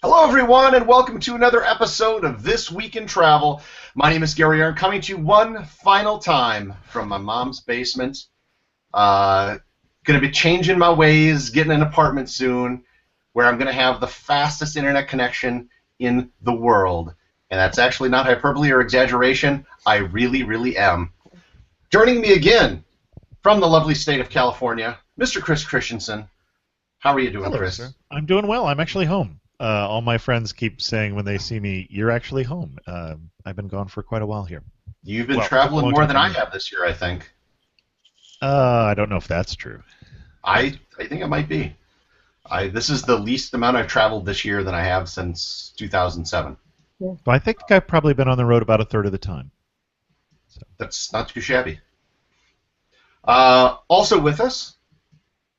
Hello, everyone, and welcome to another episode of This Week in Travel. My name is Gary Arndt, coming to you one final time from my mom's basement. Going to be changing my ways, getting an apartment soon, where I'm going to have the fastest internet connection in the world. And that's actually not hyperbole or exaggeration. I really, really am. Joining me again from the lovely state of California, Mr. Chris Christensen. How are you doing, Hello, Chris? sir. I'm doing well. I'm actually home. All my friends keep saying when they see me, "You're actually home." I've been gone for quite a while here. You've been traveling more than I have this year, I think. I don't know if that's true. I think it might be. This is the least amount I've traveled this year than I have since 2007. Well, I think I've probably been on the road about a third of the time. So. That's not too shabby. Also with us,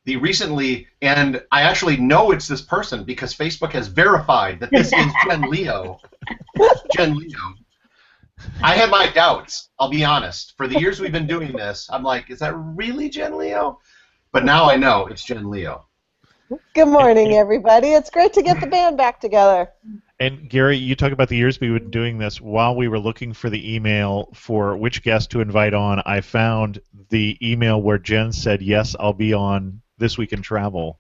the recently, and I actually know it's this person because Facebook has verified that this is Jen Leo. Jen Leo. I had my doubts, I'll be honest. For the years we've been doing this, I'm like, is that really Jen Leo? But now I know it's Jen Leo. Good morning, everybody. It's great to get the band back together. And Gary, you talk about the years we've been doing this. While we were looking for the email for which guest to invite on, I found the email where Jen said, "Yes, I'll be on This Week in Travel,"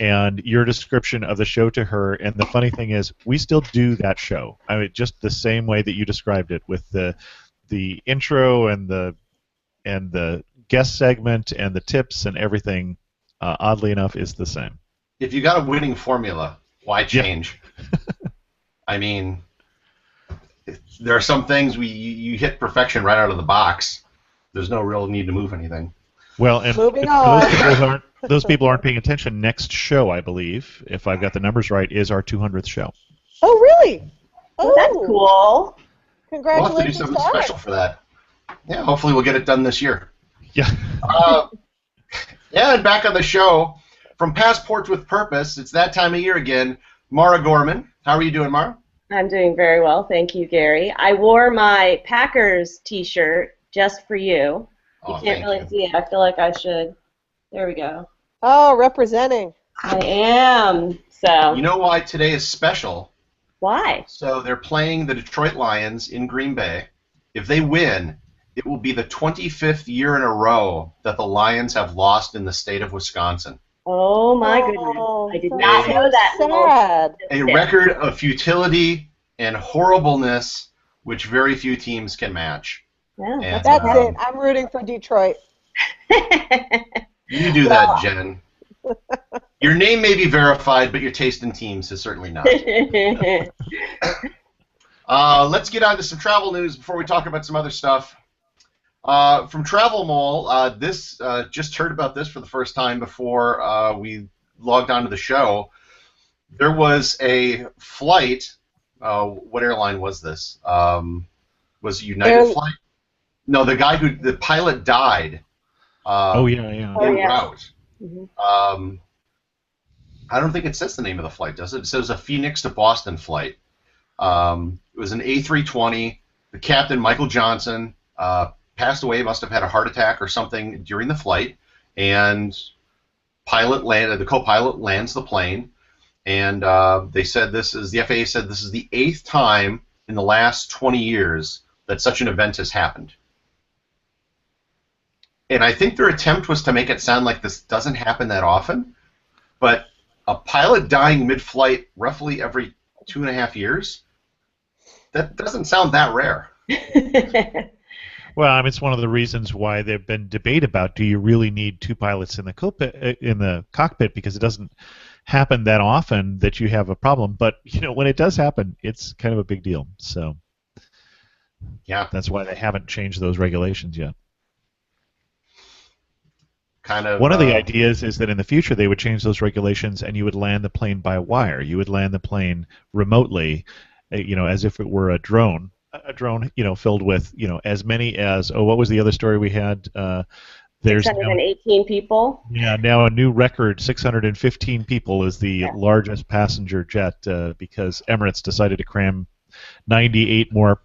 and your description of the show to her. And the funny thing is, we still do that show. I mean, just the same way that you described it, with the intro and the guest segment and the tips and everything. Oddly enough, is the same. If you got a winning formula, why change? Yeah. I mean, there are some things you hit perfection right out of the box. There's no real need to move anything. Well, and those people aren't paying attention. Next show, I believe, if I've got the numbers right, is our 200th show. Oh, really? Oh, that's cool. Congratulations! We'll have to do something special for that. Yeah, hopefully we'll get it done this year. Yeah. Yeah, and back on the show, from Passports with Purpose, it's that time of year again. Mara Gorman. How are you doing, Mara? I'm doing very well, thank you, Gary. I wore my Packers t-shirt just for you. You can't really see it. I feel like I should. There we go. Oh, representing. I am. So. You know why today is special? Why? So they're playing the Detroit Lions in Green Bay. If they win, it will be the 25th year in a row that the Lions have lost in the state of Wisconsin. Oh, my goodness. I did not know that. Sad. A record of futility and horribleness which very few teams can match. Yeah, and, that's it. I'm rooting for Detroit. You do that, Jen. Your name may be verified, but your taste in teams is certainly not. Let's get on to some travel news before we talk about some other stuff. From Travel Mall, this just heard about this for the first time before we logged onto the show. There was a flight. What airline was this? Was it United Flight? No, the pilot died. En route. Mm-hmm. I don't think it says the name of the flight, does it? It says a Phoenix to Boston flight. It was an A320. The captain, Michael Johnson, passed away. Must have had a heart attack or something during the flight. And the co-pilot lands the plane. And they said the FAA said this is the 8th time in the last 20 years that such an event has happened. And I think their attempt was to make it sound like this doesn't happen that often, but a pilot dying mid-flight roughly every 2.5 years, that doesn't sound that rare. Well, I mean, it's one of the reasons why there've been debate about, do you really need two pilots in the cockpit, because it doesn't happen that often that you have a problem. But when it does happen, it's kind of a big deal. So yeah, that's why they haven't changed those regulations yet. One of the ideas is that in the future they would change those regulations and you would land the plane by wire. You would land the plane remotely, as if it were a drone. A drone, filled with, as many as, what was the other story we had? There's 618 people. Yeah, now a new record, 615 people is the largest passenger jet because Emirates decided to cram 98 more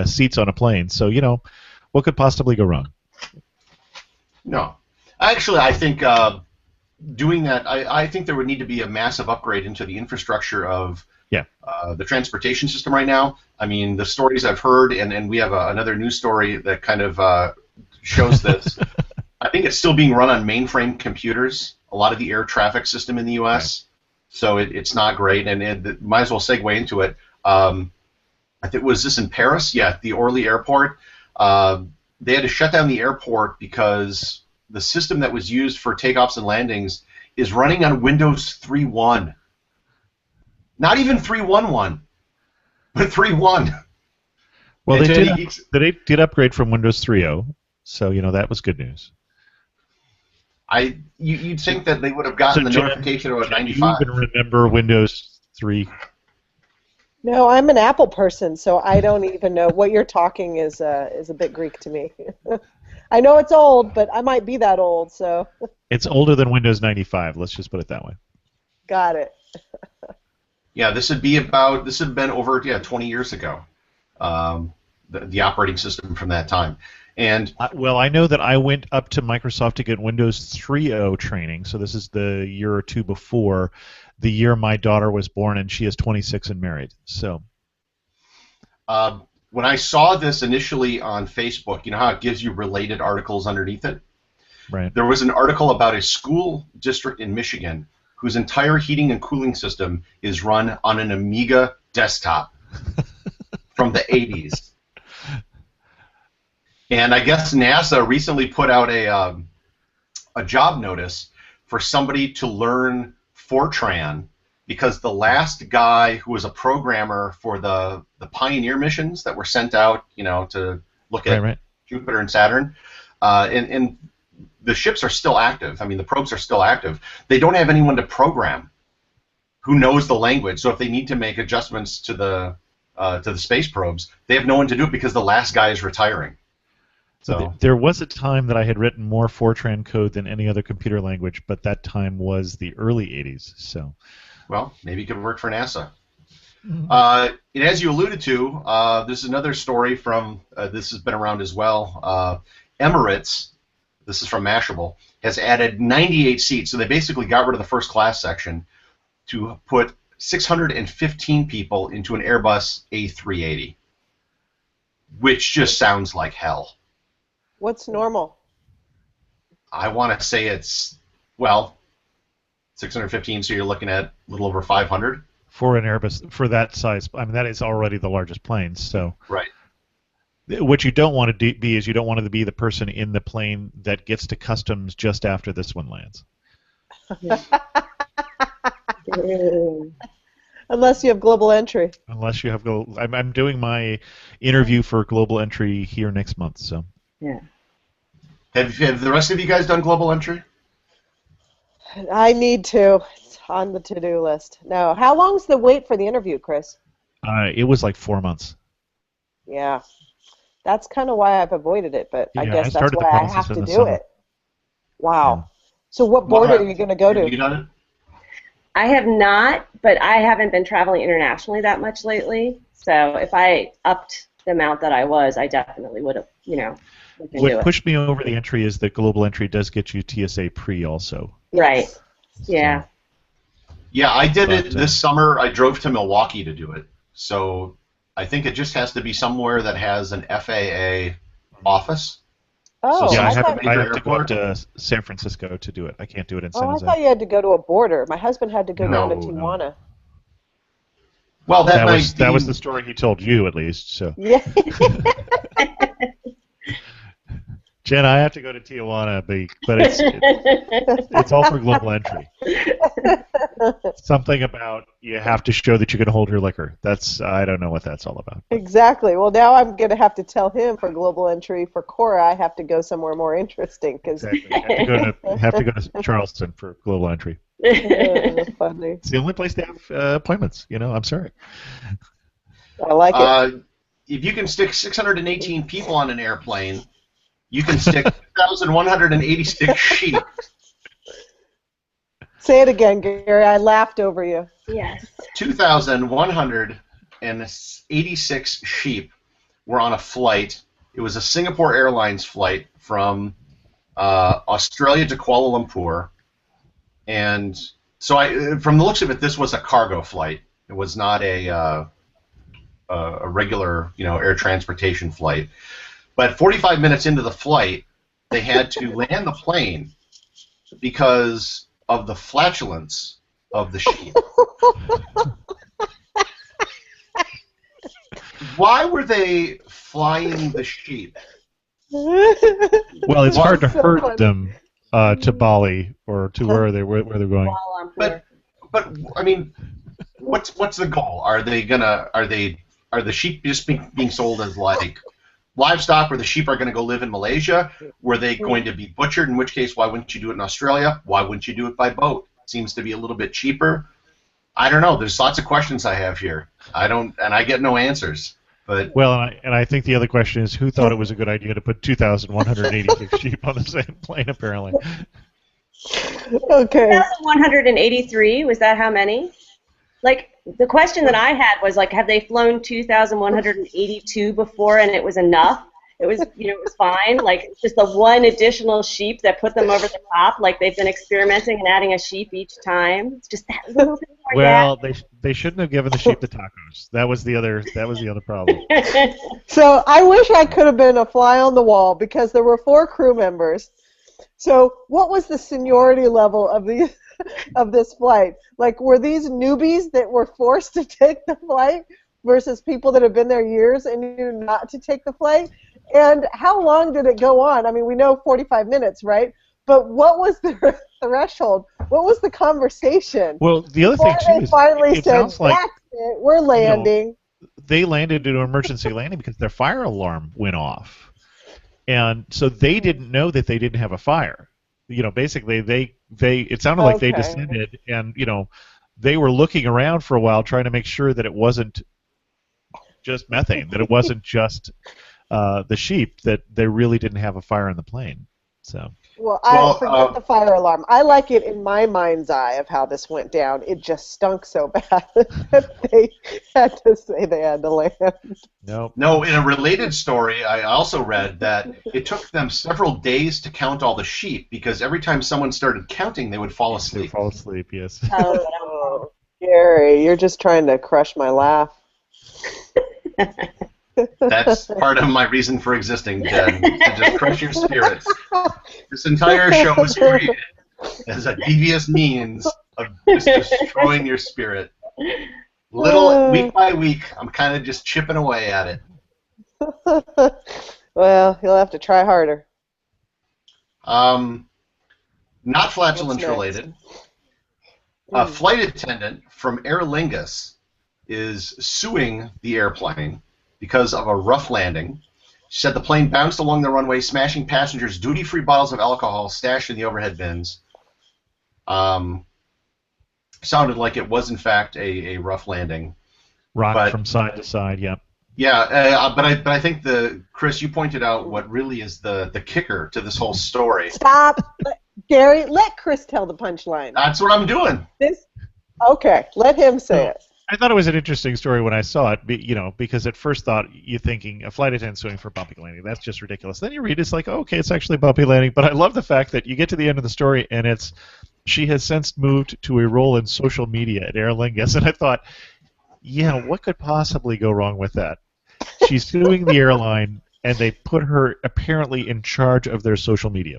seats on a plane. So, what could possibly go wrong? No. Actually, I think doing that, I think there would need to be a massive upgrade into the infrastructure of the transportation system right now. I mean, the stories I've heard, and we have another news story that kind of shows this. I think it's still being run on mainframe computers, a lot of the air traffic system in the U.S., so it's not great, and might as well segue into it. I think, was this in Paris? Yeah, the Orly airport. They had to shut down the airport because the system that was used for takeoffs and landings is running on Windows 3.1. Not even 3.11, but 3.1. Well, they did upgrade from Windows 3.0, so that was good news. You'd think that they would have gotten the notification about 95. Do you even remember Windows 3? No, I'm an Apple person, so I don't even know what you're talking is a bit Greek to me. I know it's old, but I might be that old, so. It's older than Windows 95. Let's just put it that way. Got it. Yeah, this had been over 20 years ago. The operating system from that time. And well, I know that I went up to Microsoft to get Windows 3.0 training, so this is the year or two before the year my daughter was born, and she is 26 and married. So, when I saw this initially on Facebook, you know how it gives you related articles underneath it? Right. There was an article about a school district in Michigan whose entire heating and cooling system is run on an Amiga desktop from the 80s. And I guess NASA recently put out a job notice for somebody to learn Fortran because the last guy who was a programmer for the Pioneer missions that were sent out, to look at Jupiter and Saturn, and the ships are still active. I mean, the probes are still active. They don't have anyone to program who knows the language. So if they need to make adjustments to the space probes, they have no one to do it because the last guy is retiring. So there was a time that I had written more Fortran code than any other computer language, but that time was the early 80s. So, well, maybe you could work for NASA. And as you alluded to, this is another story from, this has been around as well, Emirates, this is from Mashable, has added 98 seats. So they basically got rid of the first class section to put 615 people into an Airbus A380, which just sounds like hell. What's normal? I want to say it's, 615, so you're looking at a little over 500. For an Airbus, for that size, I mean, that is already the largest plane, so. Right. What you don't want to be is you don't want to be the person in the plane that gets to customs just after this one lands. Unless you have global entry. Unless you have I'm doing my interview for global entry here next month, so. Yeah. Have the rest of you guys done global entry? I need to. It's on the to-do list. No. How long's the wait for the interview, Chris? It was like 4 months. Yeah. That's kind of why I've avoided it, but I guess that's why I have to do summer. it. Wow. Yeah. So what border are you going to go to? Have you done it? I have not, but I haven't been traveling internationally that much lately. So if I upped the amount that I was, I definitely would have, What pushed me over the entry is that global entry does get you TSA pre also. Right. Yeah. Yeah, I did it this summer. I drove to Milwaukee to do it. So I think it just has to be somewhere that has an FAA office. Oh, so yeah, I have major to go up to San Francisco to do it. I can't do it in San Jose. I thought you had to go to a border. My husband had to go down to Tijuana. No. Well, that was the story he told you, at least. So. Yeah. Jen, I have to go to Tijuana, but it's all for global entry. Something about you have to show that you can hold your liquor. I don't know what that's all about. Exactly. Well, now I'm going to have to tell him for global entry. For Cora, I have to go somewhere more interesting. Exactly. Have to go to Charleston for global entry. Funny. It's the only place to have appointments. I'm sorry. I like it. If you can stick 618 people on an airplane, you can stick 2,186 sheep. Say it again, Gary. I laughed over you. Yes. 2,186 sheep were on a flight. It was a Singapore Airlines flight from Australia to Kuala Lumpur. And so from the looks of it, this was a cargo flight. It was not a regular, air transportation flight. But 45 minutes into the flight, they had to land the plane because of the flatulence of the sheep. Why were they flying the sheep? Well, it's hard to herd them to Bali or to where they're going. But I mean, what's the goal? Are the sheep just being sold as like livestock, where the sheep are going to go live in Malaysia? Were they going to be butchered? In which case, why wouldn't you do it in Australia? Why wouldn't you do it by boat? Seems to be a little bit cheaper. I don't know. There's lots of questions I have here. I get no answers. But well, and I think the other question is, who thought it was a good idea to put 2,186 sheep on the same plane? Apparently. Okay. 2,183, was that how many? Like, the question that I had was, like, have they flown 2,182 before and it was enough? It was, it was fine. Like, just the one additional sheep that put them over the top. Like, they've been experimenting and adding a sheep each time. It's just that little bit more. Well, they shouldn't have given the sheep the tacos. That was the other problem. So I wish I could have been a fly on the wall, because there were 4 crew members. So what was the seniority level of this flight? Like, were these newbies that were forced to take the flight versus people that have been there years and knew not to take the flight? And how long did it go on? I mean, we know 45 minutes, right? But what was the threshold? What was the conversation? Well, the other thing too is, finally it said, sounds like, "That's it, we're landing." They landed into an emergency landing because their fire alarm went off, and so they didn't know that they didn't have a fire. Basically, it sounded like they descended, and they were looking around for a while trying to make sure that it wasn't just methane, that it wasn't just the sheep, that they really didn't have a fire in the plane. So. Well, I forget the fire alarm. I like it in my mind's eye of how this went down. It just stunk so bad that they had to say they had to land. Nope. No, in a related story, I also read that it took them several days to count all the sheep, because every time someone started counting, they would fall asleep. Fall asleep, yes. Oh, Gary, you're just trying to crush my laugh. That's part of my reason for existing, Jen, to just crush your spirits. This entire show was created as a devious means of just destroying your spirit. Week by week, I'm kind of just chipping away at it. Well, you'll have to try harder. Not flatulence related. A flight attendant from Aer Lingus is suing the airplane because of a rough landing. She said the plane bounced along the runway, smashing passengers' duty-free bottles of alcohol stashed in the overhead bins. Sounded like it was, in fact, a rough landing. Rocked from side to side, yep. Yeah, but I think Chris, you pointed out what really is the kicker to this whole story. Stop, Gary. Let Chris tell the punchline. That's what I'm doing. Okay, let him say it. I thought it was an interesting story when I saw it, because at first thought you're thinking a flight attendant suing for bumpy landing. That's just ridiculous. Then you read it's like, okay, it's actually bumpy landing. But I love the fact that you get to the end of the story and she has since moved to a role in social media at Aer Lingus, and I thought, yeah, what could possibly go wrong with that? She's suing the airline, and they put her apparently in charge of their social media.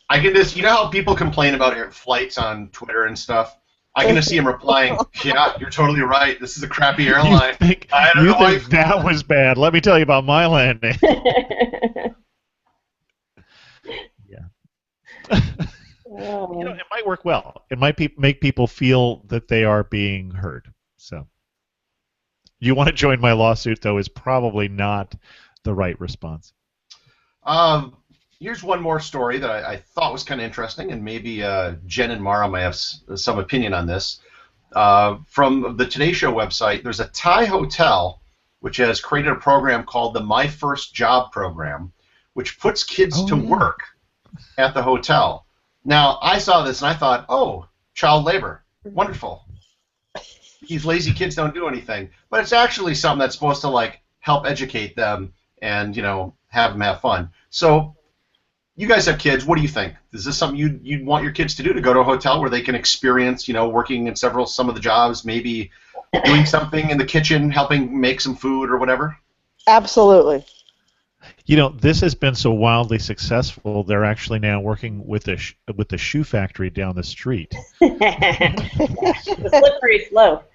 I can just, how people complain about flights on Twitter and stuff? I can just see him replying, yeah, you're totally right. This is a crappy airline. You think that was bad? Let me tell you about my landing. Yeah. It might work well. It might make people feel that they are being heard. So, you want to join my lawsuit, though, is probably not the right response. Here's one more story that I thought was kind of interesting, and maybe Jen and Mara might have some opinion on this. From the Today Show website, there's a Thai hotel which has created a program called the My First Job program, which puts kids to work at the hotel. Now, I saw this and I thought, oh, child labor, wonderful. These lazy kids don't do anything. But it's actually something that's supposed to help educate them and have them have fun. So You guys have kids. What do you think? Is this something you'd want your kids to do, to go to a hotel where they can experience, working in some of the jobs, maybe doing something in the kitchen, helping make some food or whatever? Absolutely. This has been so wildly successful. They're actually now working with the shoe factory down the street. The slippery slope.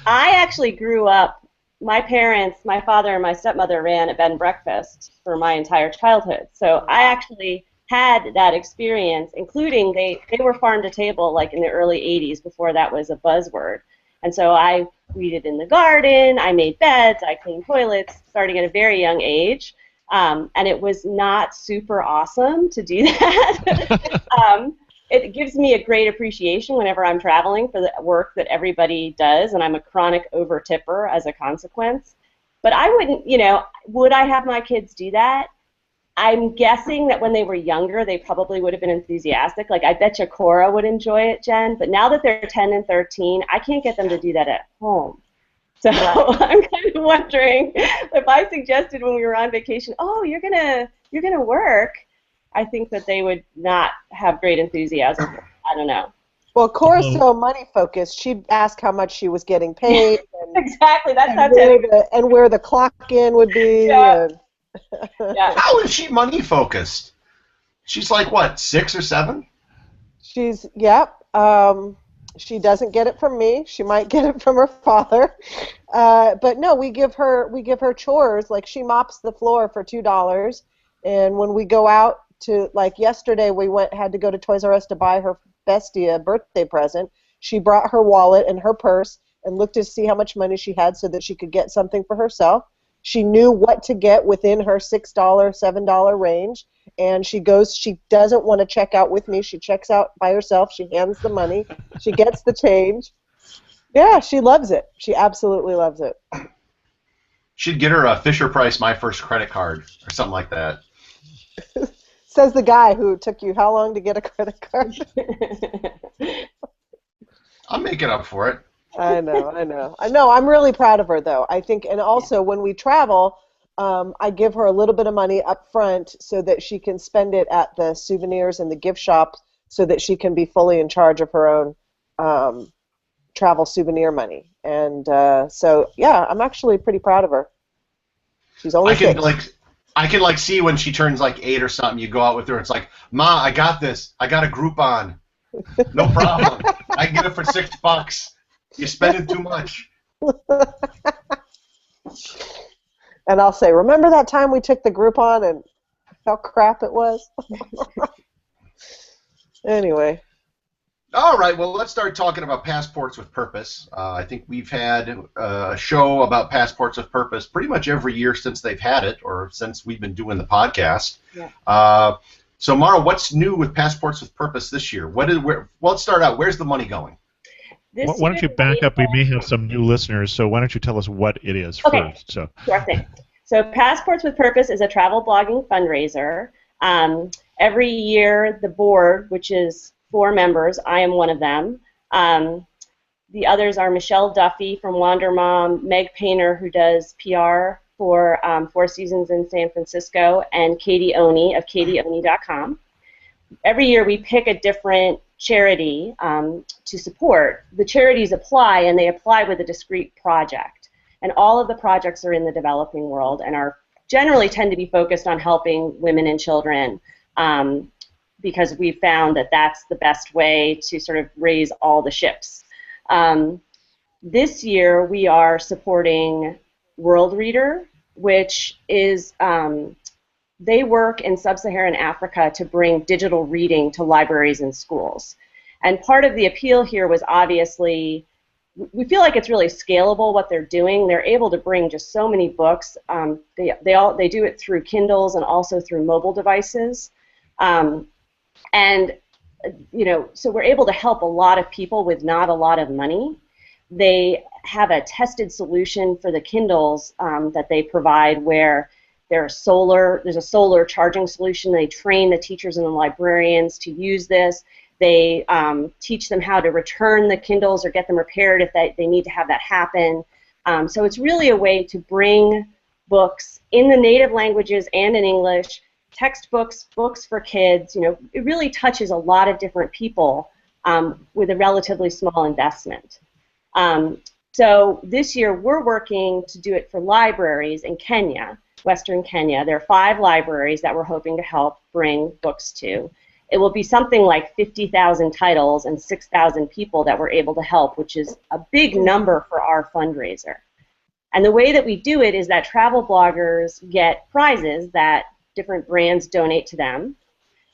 I actually grew up. My parents, my father and my stepmother, ran a bed and breakfast for my entire childhood. So I actually had that experience, including they were farm to table like in the early 80s before that was a buzzword. And so I weeded in the garden, I made beds, I cleaned toilets starting at a very young age. And it was not super awesome to do that. It gives me a great appreciation whenever I'm traveling for the work that everybody does, and I'm a chronic over-tipper as a consequence. But I wouldn't, would I have my kids do that? I'm guessing that when they were younger, they probably would have been enthusiastic. Like, I bet you Cora would enjoy it, Jen. But now that they're 10 and 13, I can't get them to do that at home. So I'm kind of wondering if I suggested when we were on vacation, oh, you're gonna work, I think that they would not have great enthusiasm. I don't know. Well, Cora's so money focused. She'd ask how much she was getting paid. And, exactly. That's how Ted. And where the clock in would be. Yeah. Yeah. How is she money focused? She's like what, 6 or 7? She's she doesn't get it from me. She might get it from her father. But no, we give her chores. Like, she mops the floor for $2, and when we go out to, like yesterday, had to go to Toys R Us to buy her bestie a birthday present. She brought her wallet and her purse and looked to see how much money she had so that she could get something for herself. She knew what to get within her $6, $7 range, and she doesn't want to check out with me. She checks out by herself. She hands the money. She gets the change. Yeah, she loves it. She absolutely loves it. She'd get her a Fisher-Price My First Credit Card or something like that. Says the guy who took you how long to get a credit card? I'm making up for it. I know. I'm really proud of her, though. I think, and also when we travel, I give her a little bit of money up front so that she can spend it at the souvenirs and the gift shop, so that she can be fully in charge of her own travel souvenir money. And so, yeah, I'm actually pretty proud of her. She's only 6. I can see when she turns 8 or something. You go out with her. It's like, Ma, I got this. I got a Groupon. No problem. I can get it for $6. You're spending too much. And I'll say, remember that time we took the Groupon and how crap it was? Anyway. All right, well, let's start talking about Passports with Purpose. I think we've had a show about Passports with Purpose pretty much every year since they've had it, or since we've been doing the podcast. Yeah. So, Mara, what's new with Passports with Purpose this year? Let's start out. Where's the money going? Why don't you back up? We may have some new listeners, so why don't you tell us what it is first? Sure thing. So Passports with Purpose is a travel blogging fundraiser. Every year, the board, which is 4 members, I am one of them. The others are Michelle Duffy from Wander Mom, Meg Painter, who does PR for 4 Seasons in San Francisco, and Katie Oney of katieoney.com. Every year we pick a different charity to support. The charities apply, and they apply with a discrete project. And all of the projects are in the developing world and are generally tend to be focused on helping women and children, because we found that that's the best way to sort of raise all the ships. This year we are supporting World Reader, which is they work in sub-Saharan Africa to bring digital reading to libraries and schools. And part of the appeal here was obviously, we feel like it's really scalable what they're doing. They're able to bring just so many books. They do it through Kindles and also through mobile devices. And so we're able to help a lot of people with not a lot of money. They have a tested solution for the Kindles that they provide where there's a solar charging solution. They train the teachers and the librarians to use this. They teach them how to return the Kindles or get them repaired if they need to have that happen. So it's really a way to bring books in the native languages and in English textbooks, books for kids. It really touches a lot of different people with a relatively small investment. So this year we're working to do it for libraries in Kenya, Western Kenya. There are 5 libraries that we're hoping to help bring books to. It will be something like 50,000 titles and 6,000 people that we're able to help, which is a big number for our fundraiser. And the way that we do it is that travel bloggers get prizes that different brands donate to them,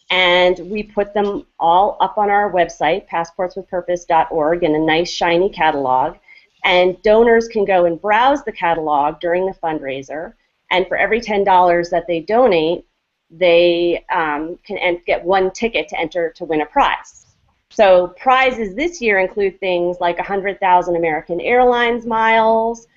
and we put them all up on our website, passportswithpurpose.org, in a nice shiny catalog, and donors can go and browse the catalog during the fundraiser, and for every $10 that they donate, they can get 1 ticket to enter to win a prize. So prizes this year include things like 100,000 American Airlines miles.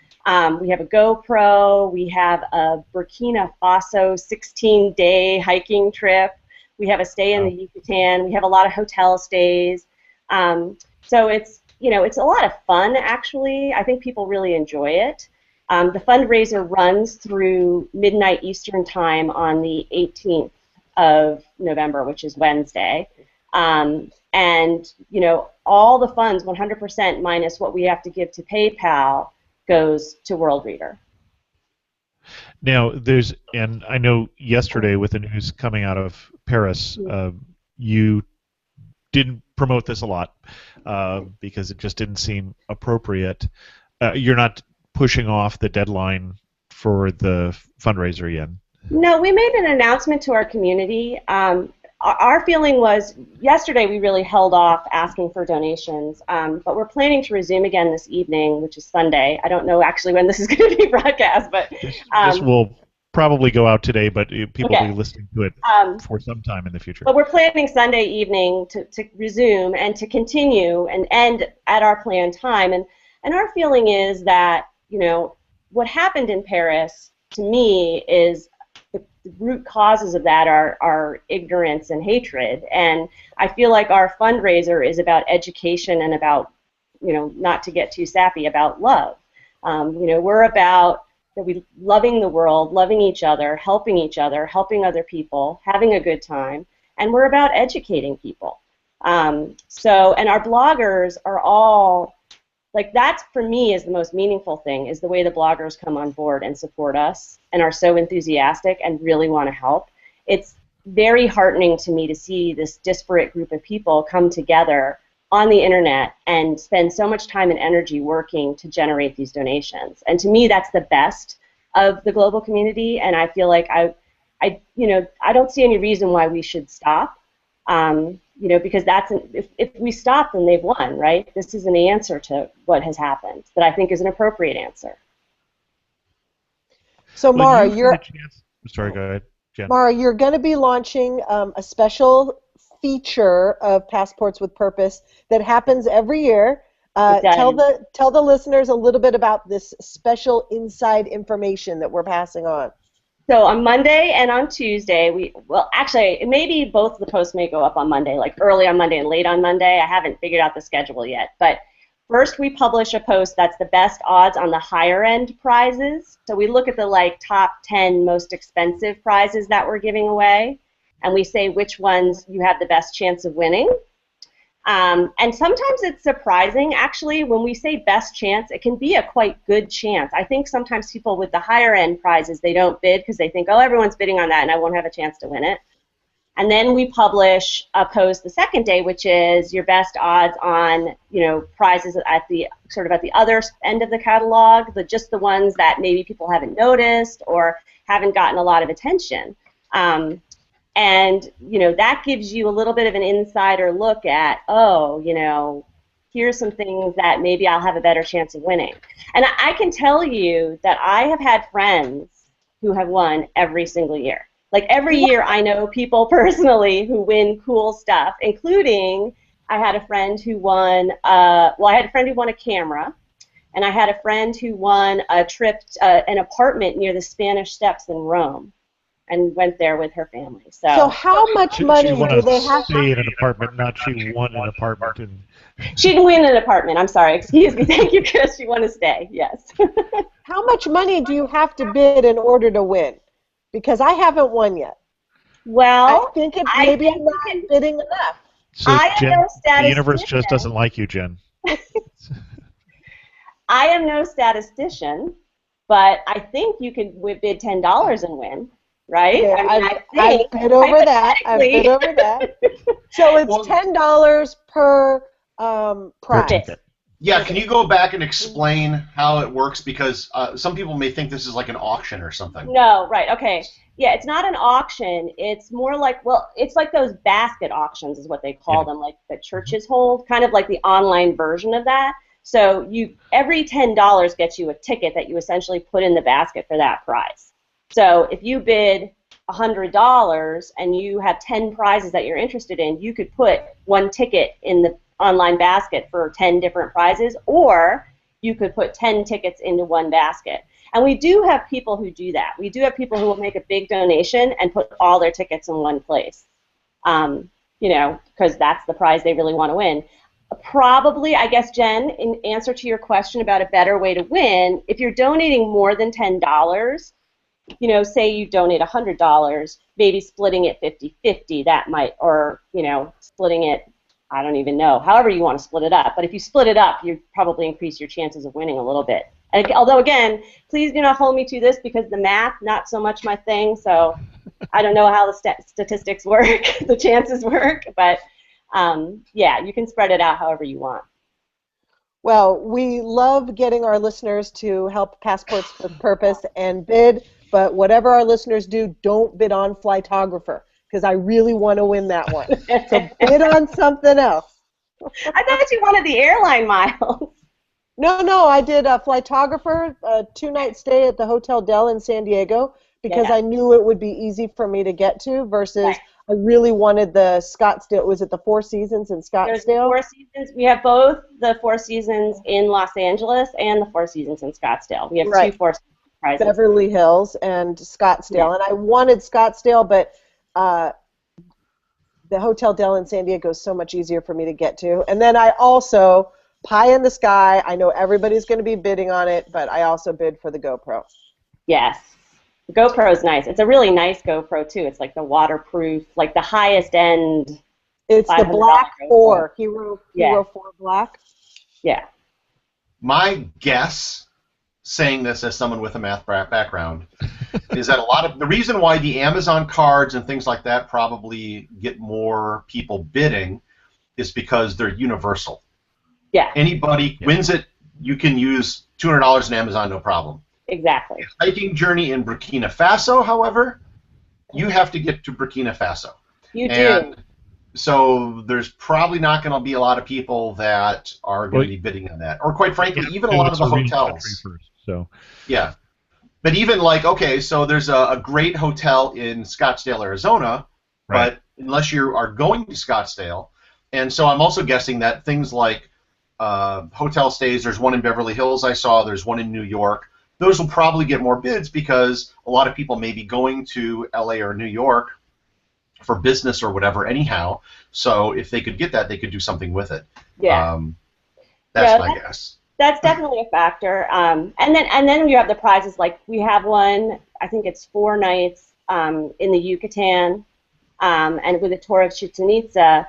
We have a GoPro. We have a Burkina Faso 16-day hiking trip. We have a stay in the Yucatan. We have a lot of hotel stays. So it's a lot of fun, actually. I think people really enjoy it. The fundraiser runs through midnight Eastern time on the 18th of November, which is Wednesday. And, all the funds, 100% minus what we have to give to PayPal, goes to World Reader. Now, and I know yesterday with the news coming out of Paris, you didn't promote this a lot because it just didn't seem appropriate. You're not pushing off the deadline for the fundraiser yet? No, we made an announcement to our community. Our feeling was yesterday we really held off asking for donations, but we're planning to resume again this evening, which is Sunday. I don't know actually when this is going to be broadcast, but this will probably go out today, but people will be listening to it for some time in the future. But we're planning Sunday evening to resume and to continue and end at our planned time. And our feeling is that, what happened in Paris, to me, is the root causes of that are ignorance and hatred. And I feel like our fundraiser is about education and about, not to get too sappy, about love. We're about loving the world, loving each other, helping other people, having a good time, and we're about educating people. And our bloggers are all, that's for me is the most meaningful thing, is the way the bloggers come on board and support us and are so enthusiastic and really want to help. It's very heartening to me to see this disparate group of people come together on the internet and spend so much time and energy working to generate these donations. And to me, that's the best of the global community, and I feel like I don't see any reason why we should stop. Because if we stop, then they've won, right? This is an answer to what has happened that I think is an appropriate answer. So, Mara, Sorry, go ahead, Jen. Mara, you're going to be launching a special feature of Passports with Purpose that happens every year. Tell the listeners a little bit about this special inside information that we're passing on. So on Monday and on Tuesday, actually, maybe both of the posts may go up on Monday, like early on Monday and late on Monday. I haven't figured out the schedule yet. But first we publish a post that's the best odds on the higher end prizes. So we look at the top 10 most expensive prizes that we're giving away, and we say which ones you have the best chance of winning. And sometimes it's surprising, actually, when we say best chance, it can be a quite good chance. I think sometimes people with the higher end prizes, they don't bid because they think, oh, everyone's bidding on that and I won't have a chance to win it. And then we publish a post the second day, which is your best odds on, prizes at the other end of the catalog, just the ones that maybe people haven't noticed or haven't gotten a lot of attention. And, that gives you a little bit of an insider look at, here's some things that maybe I'll have a better chance of winning. And I can tell you that I have had friends who have won every single year. Every year I know people personally who win cool stuff, including I had a friend who won, a camera, and I had a friend who won a trip, an apartment near the Spanish Steps in Rome, and went there with her family. So how much money do they have to stay in an apartment? Not she won an apartment. She didn't win an apartment. I'm sorry. Excuse me. Thank you, Chris. She won to stay. Yes. How much money do you have to bid in order to win? Because I haven't won yet. Well, I think I maybe think I'm you not can. bidding enough. So, I am Jen, no the universe just statistician. doesn't like you, Jen. I am no statistician, but I think you could bid $10 and win, right? Okay, I mean, I I've think bid over that. I've bid hypothetically. over that. So it's Well, $10 per Per prize. ticket. yeah, can you go back and explain how it works? Because some people may think this is like an auction or something. No, right, okay. Yeah, it's not an auction. It's more like, well, it's like those basket auctions is what they call them, like that churches hold, kind of like the online version of that. So every $10 gets you a ticket that you essentially put in the basket for that prize. So if you bid $100 and you have 10 prizes that you're interested in, you could put one ticket in the online basket for 10 different prizes, or you could put 10 tickets into one basket. And we do have people who do that. We do have people who will make a big donation and put all their tickets in one place, because that's the prize they really want to win. Probably, I guess, Jen, in answer to your question about a better way to win, if you're donating more than $10, say you donate $100, maybe splitting it 50-50, that might, or, splitting it, I don't even know, however you want to split it up. But if you split it up, you probably increase your chances of winning a little bit. And although, again, please do not hold me to this because the math, not so much my thing, so I don't know how the statistics work, the chances work, but yeah, you can spread it out however you want. Well, we love getting our listeners to help Passports with Purpose and bid, but whatever our listeners do, don't bid on Flightographer, because I really want to win that one. So bid on something else. I thought you wanted the airline miles. No, I did a Flightographer, a 2-night stay at the Hotel Del in San Diego, because I knew it would be easy for me to get to, versus I really wanted the Scottsdale. Was it the Four Seasons in Scottsdale? There's the Four Seasons. We have both the Four Seasons in Los Angeles and the Four Seasons in Scottsdale. We have two Four Seasons prizes. Beverly Hills and Scottsdale. And I wanted Scottsdale, but the Hotel Del in San Diego is so much easier for me to get to. And then I also, pie in the sky, I know everybody's going to be bidding on it, but I also bid for the GoPro. Yes. The GoPro is nice. It's a really nice GoPro, too. It's like the waterproof, like the highest end. It's the Black 4, Hero 4 Black. Yeah. My guess, saying this as someone with a math background, is that a lot of the reason why the Amazon cards and things like that probably get more people bidding is because they're universal. Yeah. Anybody wins it, you can use $200 in Amazon, no problem. Exactly. A hiking journey in Burkina Faso, however, you have to get to Burkina Faso. You and do. So there's probably not going to be a lot of people that are going to be bidding on that. Or quite frankly, even a lot of the hotels. First, so. Yeah. But even like, okay, so there's a great hotel in Scottsdale, Arizona, but unless you are going to Scottsdale, and so I'm also guessing that things like hotel stays, there's one in Beverly Hills I saw, there's one in New York, those will probably get more bids because a lot of people may be going to LA or New York for business or whatever anyhow, so if they could get that, they could do something with it. Yeah. That's my guess. That's definitely a factor. And then you have the prizes, like we have one, I think it's 4 nights in the Yucatan, and with a tour of Chichen Itza,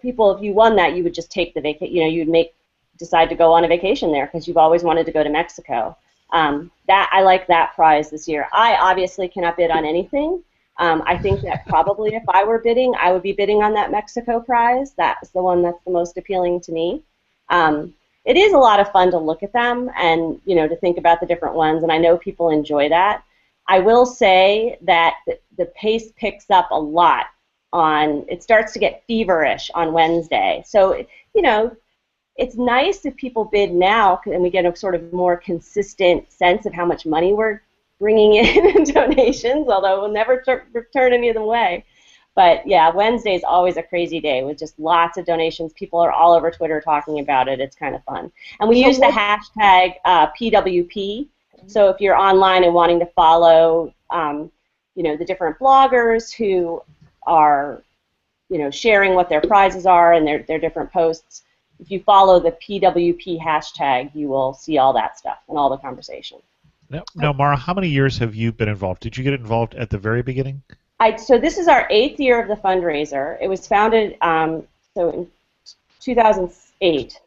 people, if you won that, you would just take the vacation, you'd decide to go on a vacation there because you've always wanted to go to Mexico. I like that prize this year. I obviously cannot bid on anything. I think that probably if I were bidding, I would be bidding on that Mexico prize. That's the one that's the most appealing to me. It is a lot of fun to look at them and, to think about the different ones, and I know people enjoy that. I will say that the pace picks up a lot it starts to get feverish on Wednesday. So, it's nice if people bid now and we get a sort of more consistent sense of how much money we're bringing in donations, although we'll never return any of them away. But yeah, Wednesday is always a crazy day with just lots of donations. People are all over Twitter talking about it. It's kind of fun. And we use the hashtag PWP. So if you're online and wanting to follow, the different bloggers who are, sharing what their prizes are and their different posts, if you follow the PWP hashtag, you will see all that stuff and all the conversation. Now, Mara, how many years have you been involved? Did you get involved at the very beginning? So this is our 8th year of the fundraiser. It was founded in 2008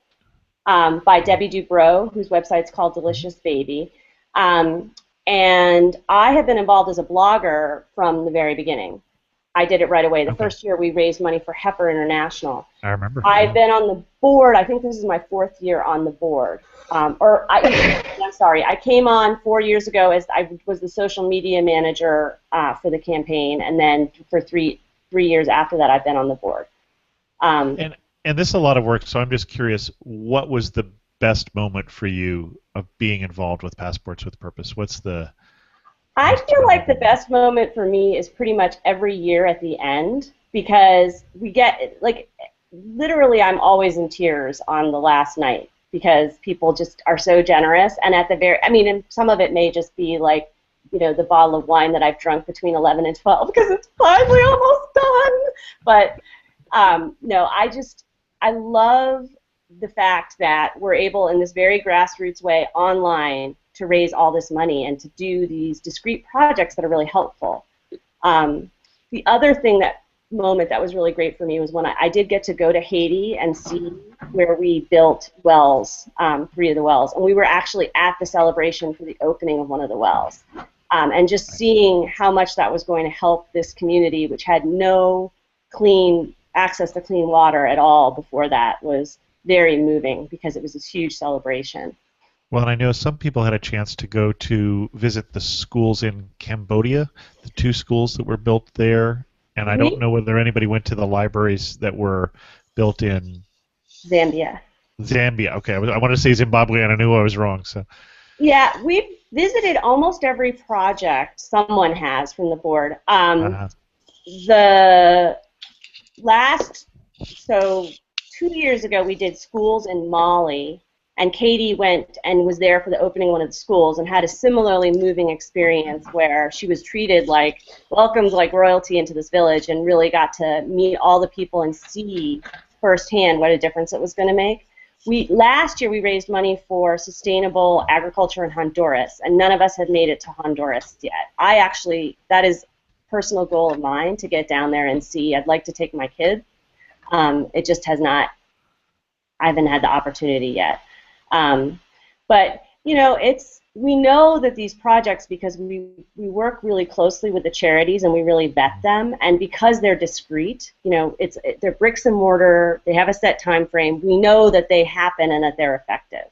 by Debbie Dubrow, whose website's called Delicious Baby. And I have been involved as a blogger from the very beginning. I did it right away. The first year we raised money for Heifer International. I remember. I've been on the board. I think this is my 4th year on the board. I'm sorry. I came on 4 years ago as I was the social media manager for the campaign, and then for three years after that, I've been on the board. And this is a lot of work, so I'm just curious, what was the best moment for you of being involved with Passports with Purpose? I feel like the best moment for me is pretty much every year at the end, because we get, like, literally I'm always in tears on the last night because people just are so generous. And at the very, and some of it may just be like, the bottle of wine that I've drunk between 11 and 12 because it's finally almost done. But no, I love the fact that we're able in this very grassroots way online to raise all this money and to do these discrete projects that are really helpful. The other moment that was really great for me was when I did get to go to Haiti and see where we built wells, 3 of the wells, and we were actually at the celebration for the opening of one of the wells. And just seeing how much that was going to help this community, which had no access to clean water at all before that, was very moving because it was this huge celebration. Well, and I know some people had a chance to go to visit the schools in Cambodia, the 2 schools that were built there, and I don't know whether anybody went to the libraries that were built in Zambia. Okay, I wanted to say Zimbabwe, and I knew I was wrong. So. Yeah, we've visited almost every project someone has from the board. So 2 years ago we did schools in Mali, and Katie went and was there for the opening of one of the schools and had a similarly moving experience where she was welcomed like royalty into this village and really got to meet all the people and see firsthand what a difference it was going to make. Last year we raised money for sustainable agriculture in Honduras, and none of us have made it to Honduras yet. That is a personal goal of mine to get down there and see. I'd like to take my kids. It just has not, I haven't had the opportunity yet. But we know that these projects, because we work really closely with the charities and we really vet them, and because they're discrete, they're bricks and mortar, they have a set time frame, we know that they happen and that they're effective.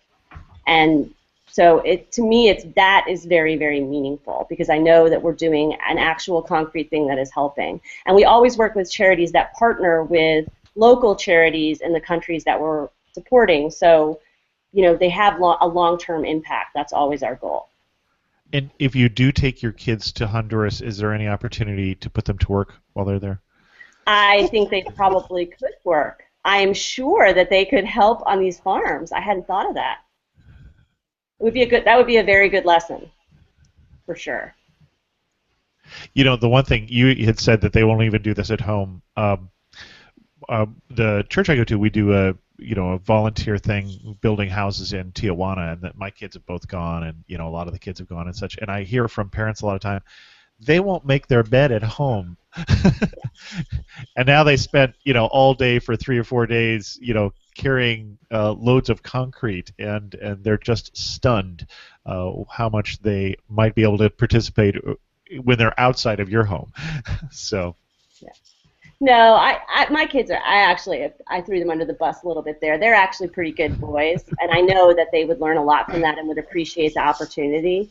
And so to me that is very, very meaningful, because I know that we're doing an actual concrete thing that is helping. And we always work with charities that partner with local charities in the countries that we're supporting, so they have a long-term impact. That's always our goal. And if you do take your kids to Honduras, is there any opportunity to put them to work while they're there? I think they probably could work. I am sure that they could help on these farms. I hadn't thought of that. That would be a very good lesson, for sure. The one thing you had said that they won't even do this at home. The church I go to, we do a volunteer thing building houses in Tijuana, and that my kids have both gone, and a lot of the kids have gone and such. And I hear from parents a lot of time, they won't make their bed at home. And now they spent all day for 3 or 4 days carrying loads of concrete, and they're just stunned how much they might be able to participate when they're outside of your home. So. Yeah. No, my kids I threw them under the bus a little bit there. They're actually pretty good boys, and I know that they would learn a lot from that and would appreciate the opportunity.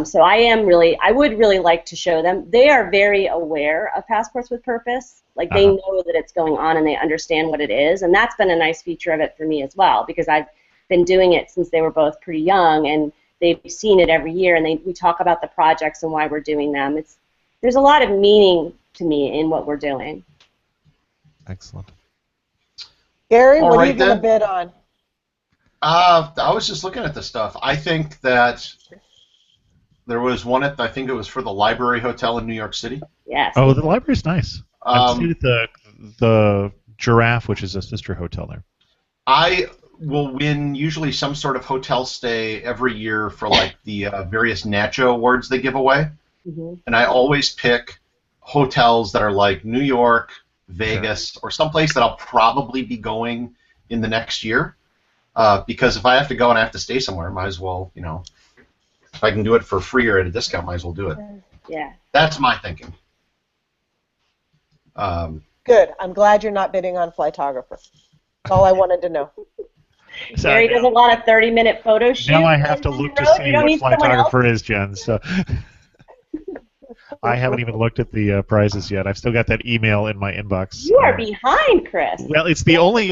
So I would really like to show them. They are very aware of Passports with Purpose. Like, they know that it's going on and they understand what it is, and that's been a nice feature of it for me as well, because I've been doing it since they were both pretty young, and they've seen it every year, and we talk about the projects and why we're doing them. There's a lot of meaning to me in what we're doing. Excellent. Gary, what are you going to bid on? I was just looking at the stuff. I think that there was one I think it was for the Library Hotel in New York City. Yes. Oh, the library's nice. I've seen the Giraffe, which is a sister hotel there. I will win usually some sort of hotel stay every year for the various Nacho awards they give away. Mm-hmm. And I always pick hotels that are like New York, Vegas, or someplace that I'll probably be going in the next year. Because if I have to go and I have to stay somewhere, might as well, if I can do it for free or at a discount, might as well do it. Yeah. That's my thinking. Good. I'm glad you're not bidding on Flightographer. That's all I wanted to know. So Gary does a lot of 30-minute photo shoots. now I have to look to see what Flightographer is, Jen. So I haven't even looked at the prizes yet. I've still got that email in my inbox. You are behind, Chris. Well, it's the only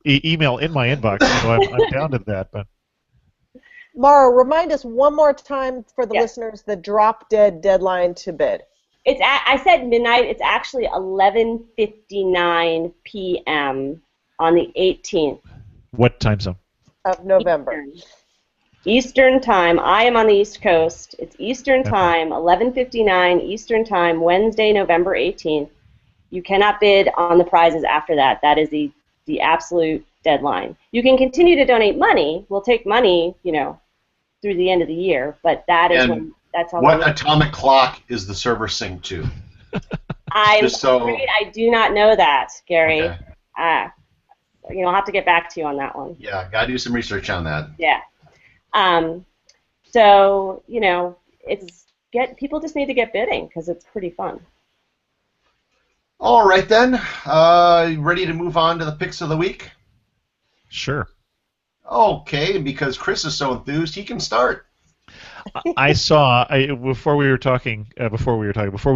email in my inbox, so I'm down to that. But Mara, remind us one more time for the listeners the drop dead deadline to bid. I said midnight. It's actually 11:59 p.m. on the 18th. What time zone? Of November. Eastern time. I am on the East Coast. It's Eastern time, 11:59 Eastern time, Wednesday, November 18th. You cannot bid on the prizes after that. That is the absolute deadline. You can continue to donate money. We'll take money, through the end of the year, but that is when that's all. What atomic clock is the server synced to? I'm afraid I do not know that, Gary. Okay. I'll have to get back to you on that one. Yeah, gotta do some research on that. Yeah. So people just need to get bidding because it's pretty fun. All right then, ready to move on to the picks of the week? Sure. Okay, because Chris is so enthused, he can start. Before we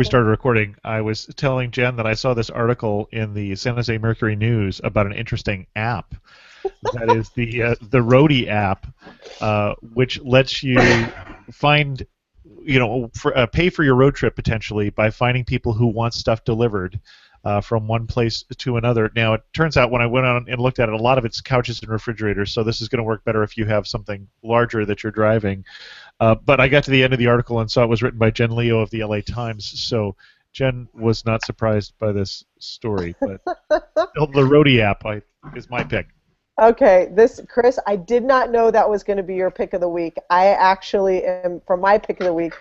started recording, I was telling Jen that I saw this article in the San Jose Mercury News about an interesting app. That is the Roadie app, which lets you find, pay for your road trip potentially by finding people who want stuff delivered from one place to another. Now, it turns out when I went on and looked at it, a lot of it's couches and refrigerators, so this is going to work better if you have something larger that you're driving. But I got to the end of the article and saw it was written by Jen Leo of the LA Times, so Jen was not surprised by this story. But the Roadie app is my pick. Okay, Chris, I did not know that was going to be your pick of the week. I actually am, for my pick of the week,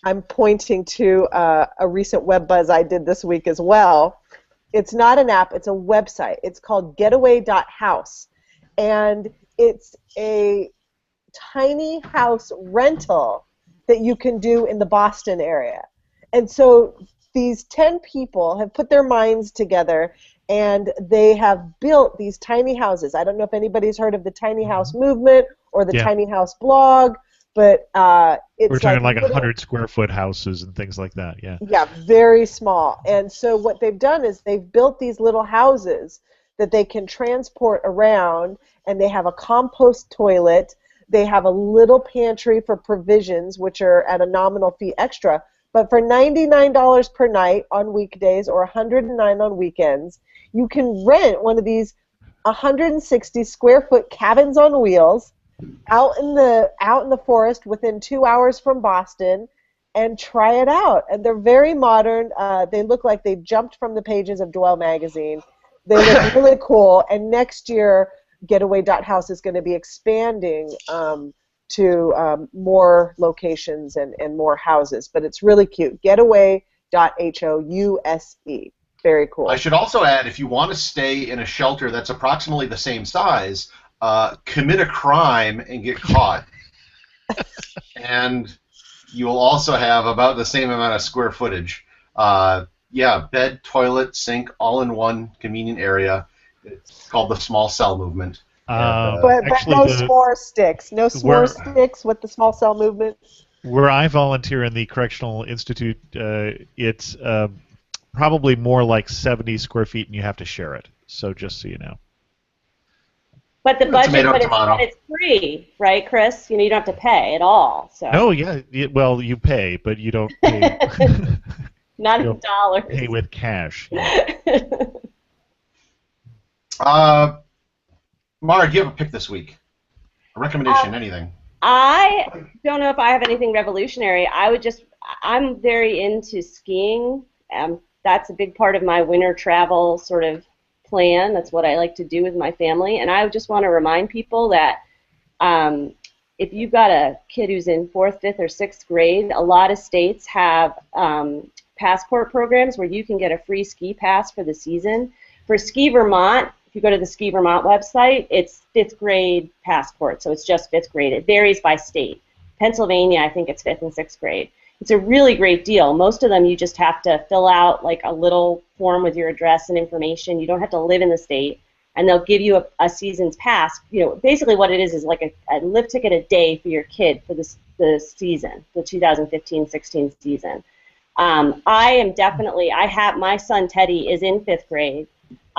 I'm pointing to a recent web buzz I did this week as well. It's not an app, it's a website. It's called getaway.house, and it's a tiny house rental that you can do in the Boston area. And so these 10 people have put their minds together and they have built these tiny houses. I don't know if anybody's heard of the tiny house movement or the tiny house blog, but it's we're talking like 100 square foot houses and things like that, yeah. Yeah, very small. And so what they've done is they've built these little houses that they can transport around, and they have a compost toilet. They have a little pantry for provisions, which are at a nominal fee extra. But for $99 per night on weekdays or $109 on weekends, you can rent one of these 160 square foot cabins on wheels out in the forest within 2 hours from Boston and try it out. And they're very modern. They look like they jumped from the pages of Dwell magazine. They look really cool. And next year, Getaway.house is going to be expanding to more locations and more houses. But it's really cute. Getaway.house. Very cool. I should also add, if you want to stay in a shelter that's approximately the same size, commit a crime and get caught. And you'll also have about the same amount of square footage. Bed, toilet, sink, all in one convenient area. It's called the small cell movement. But no s'more sticks. No s'more sticks with the small cell movement. Where I volunteer in the Correctional Institute, it's probably more like 70 square feet, and you have to share it. So just so you know. But the budget, but it's free, right, Chris? You don't have to pay at all. So. No, yeah. Well, you pay, but you don't pay. Not in dollars. Pay with cash. Mara, do you have a pick this week? A recommendation, anything? I don't know if I have anything revolutionary. I'm very into skiing. That's a big part of my winter travel sort of plan. That's what I like to do with my family. And I just want to remind people that if you've got a kid who's in 4th, 5th, or 6th grade, a lot of states have passport programs where you can get a free ski pass for the season. For Ski Vermont, if you go to the Ski Vermont website, it's 5th grade passport, so it's just 5th grade. It varies by state. Pennsylvania, I think it's 5th and 6th grade. It's a really great deal. Most of them you just have to fill out like a little form with your address and information. You don't have to live in the state, and they'll give you a season's pass. You know, basically what it is like a lift ticket a day for your kid for the season, the 2015-16 season. My son Teddy is in 5th grade.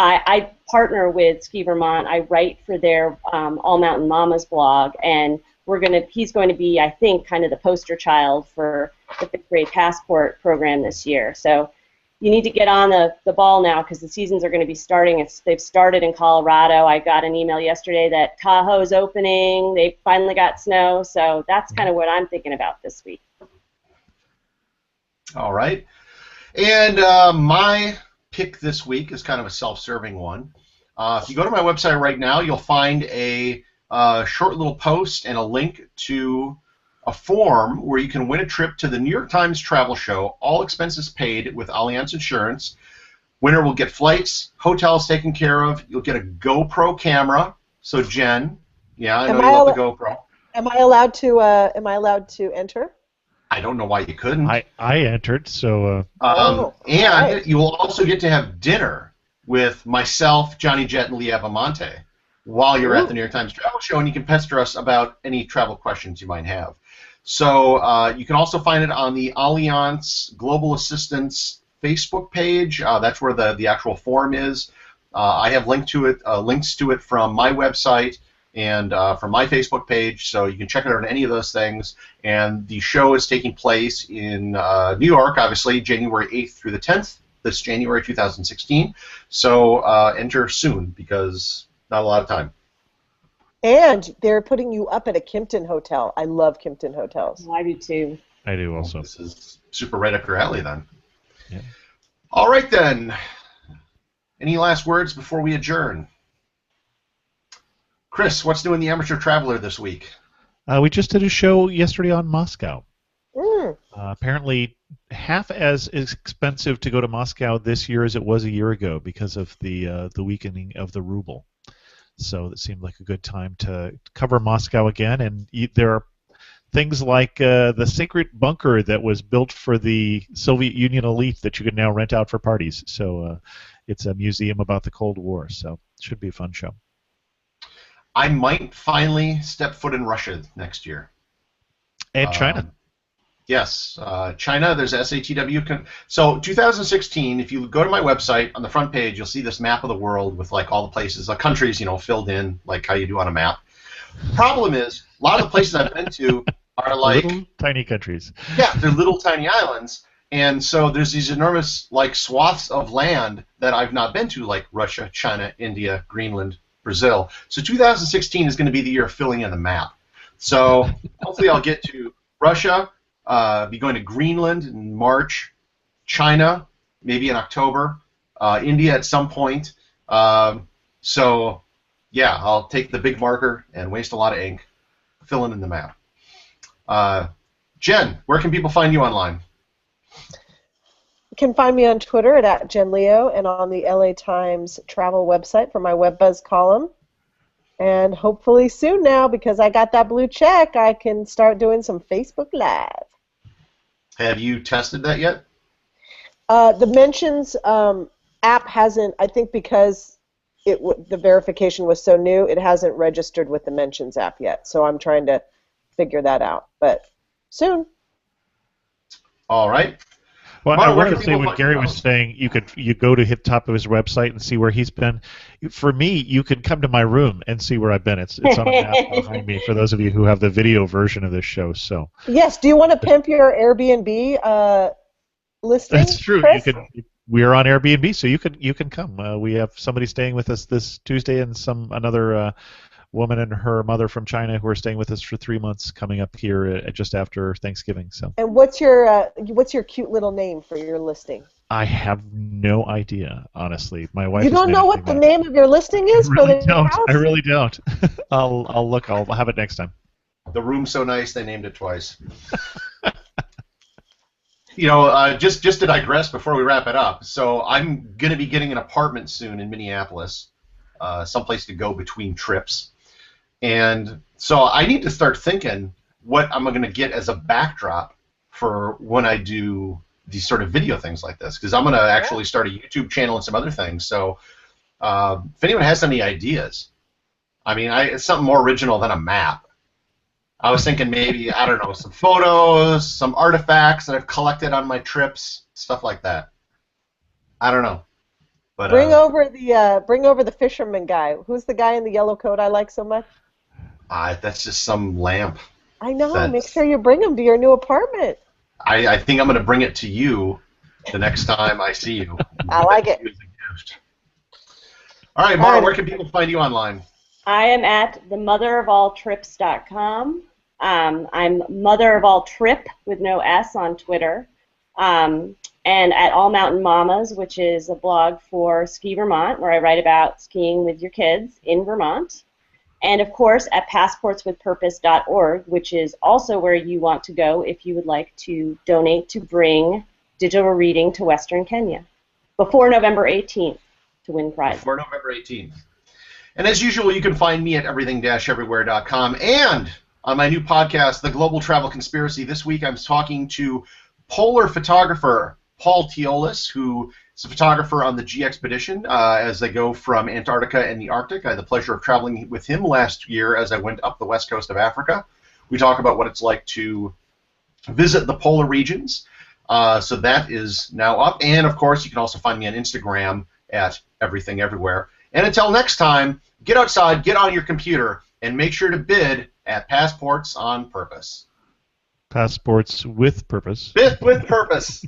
I partner with Ski Vermont. I write for their All Mountain Mamas blog, and he's going to be, I think, kind of the poster child for the 5th grade passport program this year. So you need to get on the ball now because the seasons are going to be starting. They've started in Colorado. I got an email yesterday that Tahoe's opening. They finally got snow. So that's kind of what I'm thinking about this week. All right. And my pick this week is kind of a self-serving one. If you go to my website right now, you'll find a short little post and a link to a form where you can win a trip to the New York Times travel show, all expenses paid with Allianz Insurance. Winner will get flights, hotels taken care of. You'll get a GoPro camera. So Jen, yeah, I know you love the GoPro. Am I allowed to enter? I don't know why you couldn't. I entered, so. And right. you will also get to have dinner with myself, Johnny Jett, and Leah Bamonte while you're at the New York Times Travel Show, and you can pester us about any travel questions you might have. So you can also find it on the Allianz Global Assistance Facebook page. That's where the actual form is. I have links to it from my website and from my Facebook page, so you can check it out on any of those things. And the show is taking place in New York, obviously, January 8th through the 10th, this January 2016. So enter soon, because not a lot of time. And they're putting you up at a Kimpton hotel. I love Kimpton hotels. I do too. I do also. This is super right up your alley then. Yeah. All right then. Any last words before we adjourn? Chris, what's new in the Amateur Traveler this week? We just did a show yesterday on Moscow. Mm. Apparently, half as expensive to go to Moscow this year as it was a year ago because of the weakening of the ruble. So it seemed like a good time to cover Moscow again. And there are things like the sacred bunker that was built for the Soviet Union elite that you can now rent out for parties. So it's a museum about the Cold War. So it should be a fun show. I might finally step foot in Russia next year. And China. Yes, China, there's SATW. So 2016, if you go to my website, on the front page, you'll see this map of the world with like all the places, the countries, filled in, like how you do on a map. Problem is, a lot of the places I've been to are like... little tiny countries. Yeah, they're little tiny islands. And so there's these enormous like swaths of land that I've not been to, like Russia, China, India, Greenland, Brazil. So 2016 is going to be the year of filling in the map. So hopefully I'll get to Russia, be going to Greenland in March, China maybe in October, India at some point. So yeah, I'll take the big marker and waste a lot of ink filling in the map. Jen, where can people find you online? You can find me on Twitter at @JenLeo and on the LA Times travel website for my WebBuzz column. And hopefully soon now, because I got that blue check, I can start doing some Facebook Live. Have you tested that yet? The Mentions app hasn't, I think because the verification was so new, it hasn't registered with the Mentions app yet. So I'm trying to figure that out, but soon. All right. Well, Marta, I where wanted can to say people when find Gary you? was saying you go to hit top of his website and see where he's been. For me, you can come to my room and see where I've been. It's on a map behind me for those of you who have the video version of this show. So Yes. Do you want to pimp your Airbnb listing? that's true. Chris? We are on Airbnb, so you can come. We have somebody staying with us this Tuesday and another woman and her mother from China who are staying with us for 3 months coming up here just after Thanksgiving. So. And what's your cute little name for your listing? I have no idea, honestly. My wife. You don't know what the name of your listing is I really for the don't. house? I really don't. I'll look. I'll have it next time. The room's so nice they named it twice. Just to digress before we wrap it up. So I'm going to be getting an apartment soon in Minneapolis, someplace to go between trips. And so I need to start thinking what I'm going to get as a backdrop for when I do these sort of video things like this, because I'm going to actually start a YouTube channel and some other things. So if anyone has any ideas, I mean, it's something more original than a map. I was thinking maybe, I don't know, some photos, some artifacts that I've collected on my trips, stuff like that. I don't know. But bring over the fisherman guy. Who's the guy in the yellow coat I like so much? That's just some lamp. I know. Make sure you bring him to your new apartment. I think I'm going to bring it to you the next time I see you. I like it. As a gift. All right, Mara, where can people find you online? I am at themotherofalltrips.com. I'm Mother of All Trip with no S on Twitter. And at All Mountain Mamas, which is a blog for Ski Vermont, where I write about skiing with your kids in Vermont. And, of course, at passportswithpurpose.org, which is also where you want to go if you would like to donate to bring digital reading to Western Kenya before November 18th to win prizes. Before November 18th. And as usual, you can find me at everything-everywhere.com. And on my new podcast, The Global Travel Conspiracy, this week I'm talking to polar photographer Paul Teolis, who is a photographer on the G Expedition as they go from Antarctica and the Arctic. I had the pleasure of traveling with him last year as I went up the west coast of Africa. We talk about what it's like to visit the polar regions. So that is now up. And, of course, you can also find me on Instagram at Everything Everywhere. And until next time, get outside, get on your computer, and make sure to bid at Passports on Purpose. Passports with Purpose. Bid with purpose.